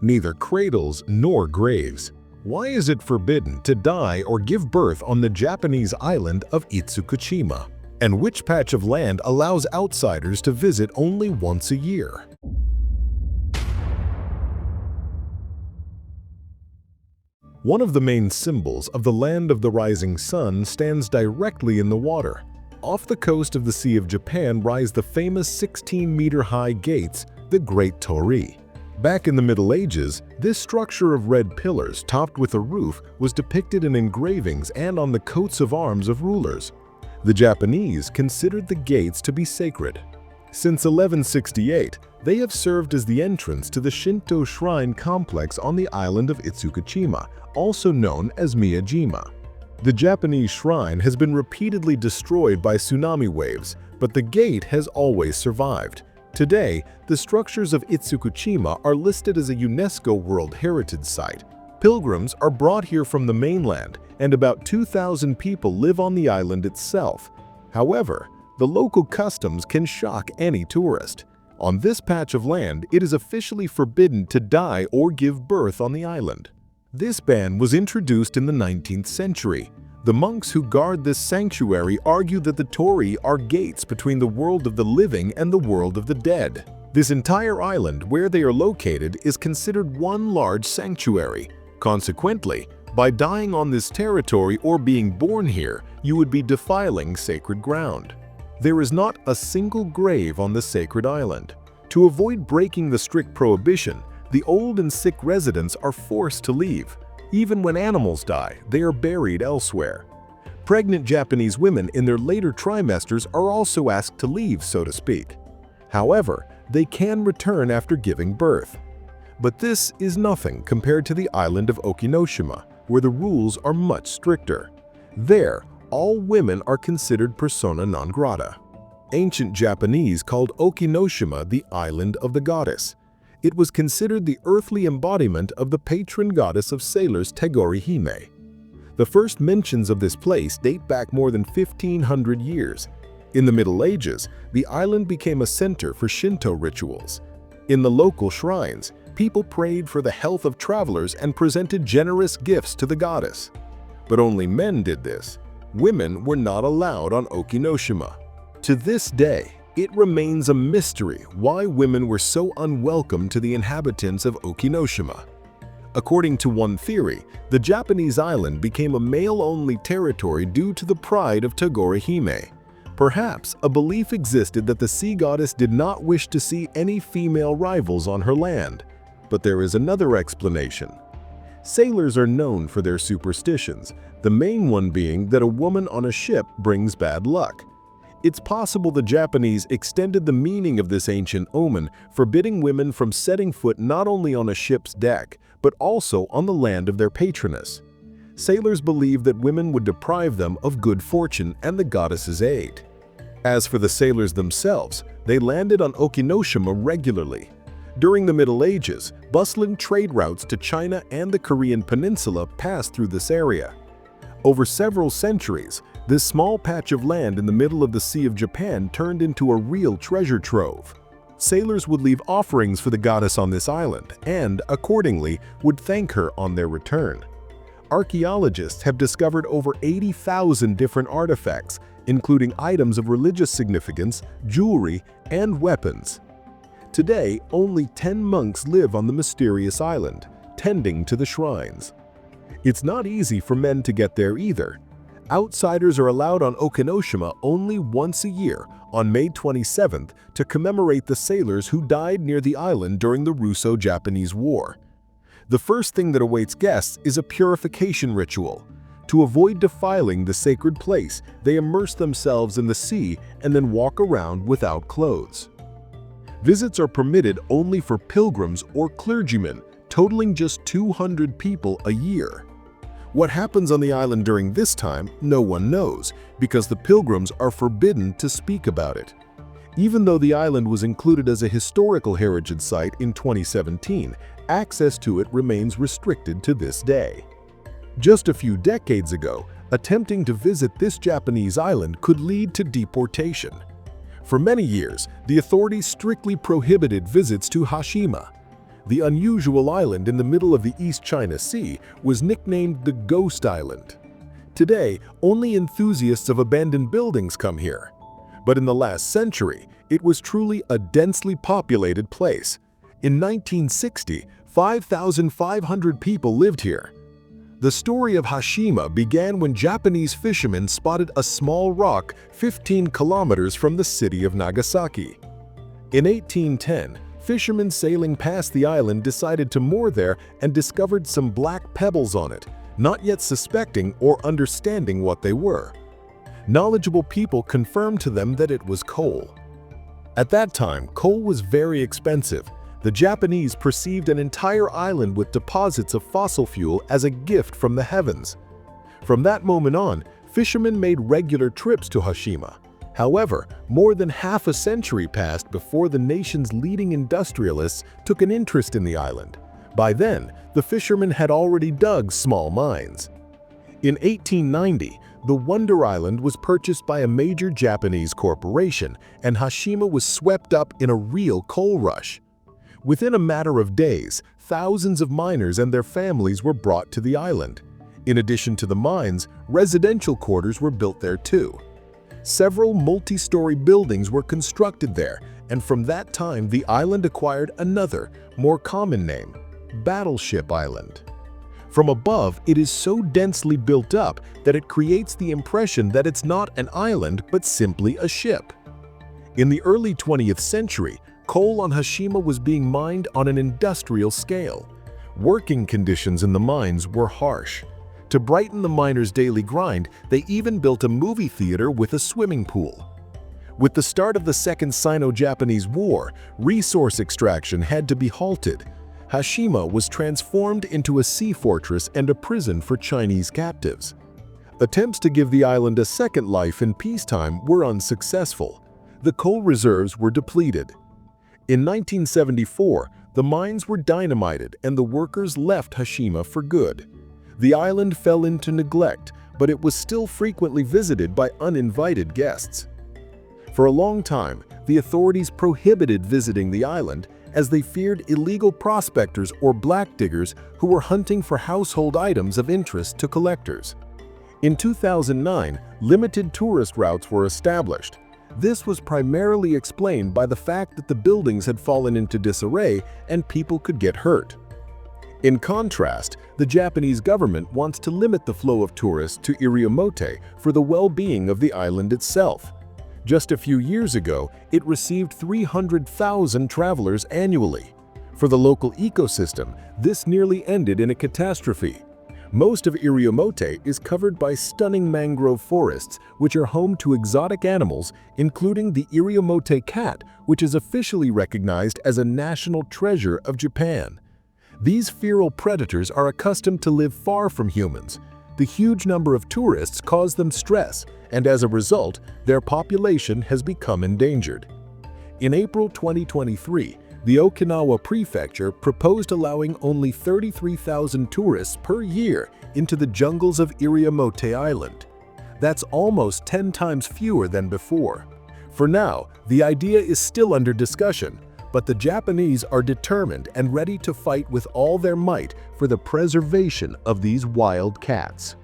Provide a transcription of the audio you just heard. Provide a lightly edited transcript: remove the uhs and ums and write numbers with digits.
neither cradles nor graves. Why is it forbidden to die or give birth on the Japanese island of Itsukushima? And which patch of land allows outsiders to visit only once a year? One of the main symbols of the Land of the Rising Sun stands directly in the water. Off the coast of the Sea of Japan rise the famous 16-meter-high gates, the Great Torii. Back in the Middle Ages, this structure of red pillars topped with a roof was depicted in engravings and on the coats of arms of rulers. The Japanese considered the gates to be sacred. Since 1168, they have served as the entrance to the Shinto shrine complex on the island of Itsukushima, also known as Miyajima. The Japanese shrine has been repeatedly destroyed by tsunami waves, but the gate has always survived. Today, the structures of Itsukushima are listed as a UNESCO World Heritage Site. Pilgrims are brought here from the mainland, and about 2,000 people live on the island itself. However, the local customs can shock any tourist. On this patch of land, it is officially forbidden to die or give birth on the island. This ban was introduced in the 19th century. The monks who guard this sanctuary argue that the torii are gates between the world of the living and the world of the dead. This entire island where they are located is considered one large sanctuary. Consequently, by dying on this territory or being born here, you would be defiling sacred ground. There is not a single grave on the sacred island. To avoid breaking the strict prohibition, the old and sick residents are forced to leave. Even when animals die, they are buried elsewhere. Pregnant Japanese women in their later trimesters are also asked to leave, so to speak. However, they can return after giving birth. But this is nothing compared to the island of Okinoshima, where the rules are much stricter. There, all women are considered persona non grata. Ancient Japanese called Okinoshima the island of the goddess. It was considered the earthly embodiment of the patron goddess of sailors Tagori Hime. The first mentions of this place date back more than 1,500 years. In the Middle Ages, the island became a center for Shinto rituals. In the local shrines, people prayed for the health of travelers and presented generous gifts to the goddess. But only men did this. Women were not allowed on Okinoshima. To this day, it remains a mystery why women were so unwelcome to the inhabitants of Okinoshima. According to one theory, the Japanese island became a male-only territory due to the pride of Tagori Hime. Perhaps a belief existed that the sea goddess did not wish to see any female rivals on her land. But there is another explanation. Sailors are known for their superstitions, the main one being that a woman on a ship brings bad luck. It's possible the Japanese extended the meaning of this ancient omen, forbidding women from setting foot not only on a ship's deck, but also on the land of their patroness. Sailors believed that women would deprive them of good fortune and the goddess's aid. As for the sailors themselves, they landed on Okinoshima regularly. During the Middle Ages, bustling trade routes to China and the Korean peninsula passed through this area. Over several centuries, this small patch of land in the middle of the Sea of Japan turned into a real treasure trove. Sailors would leave offerings for the goddess on this island and, accordingly, would thank her on their return. Archaeologists have discovered over 80,000 different artifacts, including items of religious significance, jewelry, and weapons. Today, only 10 monks live on the mysterious island, tending to the shrines. It's not easy for men to get there either. Outsiders are allowed on Okinoshima only once a year, on May 27th, to commemorate the sailors who died near the island during the Russo-Japanese War. The first thing that awaits guests is a purification ritual. To avoid defiling the sacred place, they immerse themselves in the sea and then walk around without clothes. Visits are permitted only for pilgrims or clergymen, totaling just 200 people a year. What happens on the island during this time, no one knows, because the pilgrims are forbidden to speak about it. Even though the island was included as a historical heritage site in 2017, access to it remains restricted to this day. Just a few decades ago, attempting to visit this Japanese island could lead to deportation. For many years, the authorities strictly prohibited visits to Hashima. The unusual island in the middle of the East China Sea was nicknamed the Ghost Island. Today, only enthusiasts of abandoned buildings come here. But in the last century, it was truly a densely populated place. In 1960, 5,500 people lived here. The story of Hashima began when Japanese fishermen spotted a small rock 15 kilometers from the city of Nagasaki. In 1810, fishermen sailing past the island decided to moor there and discovered some black pebbles on it, not yet suspecting or understanding what they were. Knowledgeable people confirmed to them that it was coal. At that time, coal was very expensive. The Japanese perceived an entire island with deposits of fossil fuel as a gift from the heavens. From that moment on, fishermen made regular trips to Hashima. However, more than half a century passed before the nation's leading industrialists took an interest in the island. By then, the fishermen had already dug small mines. In 1890, the Wonder Island was purchased by a major Japanese corporation, and Hashima was swept up in a real coal rush. Within a matter of days, thousands of miners and their families were brought to the island. In addition to the mines, residential quarters were built there too. Several multi-story buildings were constructed there, and from that time the island acquired another, more common name, Battleship Island. From above, it is so densely built up that it creates the impression that it's not an island but simply a ship. In the early 20th century, coal on Hashima was being mined on an industrial scale. Working conditions in the mines were harsh. To brighten the miners' daily grind, they even built a movie theater with a swimming pool. With the start of the Second Sino-Japanese War, resource extraction had to be halted. Hashima was transformed into a sea fortress and a prison for Chinese captives. Attempts to give the island a second life in peacetime were unsuccessful. The coal reserves were depleted. In 1974, the mines were dynamited and the workers left Hashima for good. The island fell into neglect, but it was still frequently visited by uninvited guests. For a long time, the authorities prohibited visiting the island as they feared illegal prospectors or black diggers who were hunting for household items of interest to collectors. In 2009, limited tourist routes were established. This was primarily explained by the fact that the buildings had fallen into disarray and people could get hurt. In contrast, the Japanese government wants to limit the flow of tourists to Iriomote for the well-being of the island itself. Just a few years ago, it received 300,000 travelers annually. For the local ecosystem, this nearly ended in a catastrophe. Most of Iriomote is covered by stunning mangrove forests, which are home to exotic animals, including the Iriomote cat, which is officially recognized as a national treasure of Japan. These feral predators are accustomed to live far from humans. The huge number of tourists cause them stress, and as a result, their population has become endangered. In April 2023, the Okinawa Prefecture proposed allowing only 33,000 tourists per year into the jungles of Iriomote Island. That's almost 10 times fewer than before. For now, the idea is still under discussion, but the Japanese are determined and ready to fight with all their might for the preservation of these wild cats.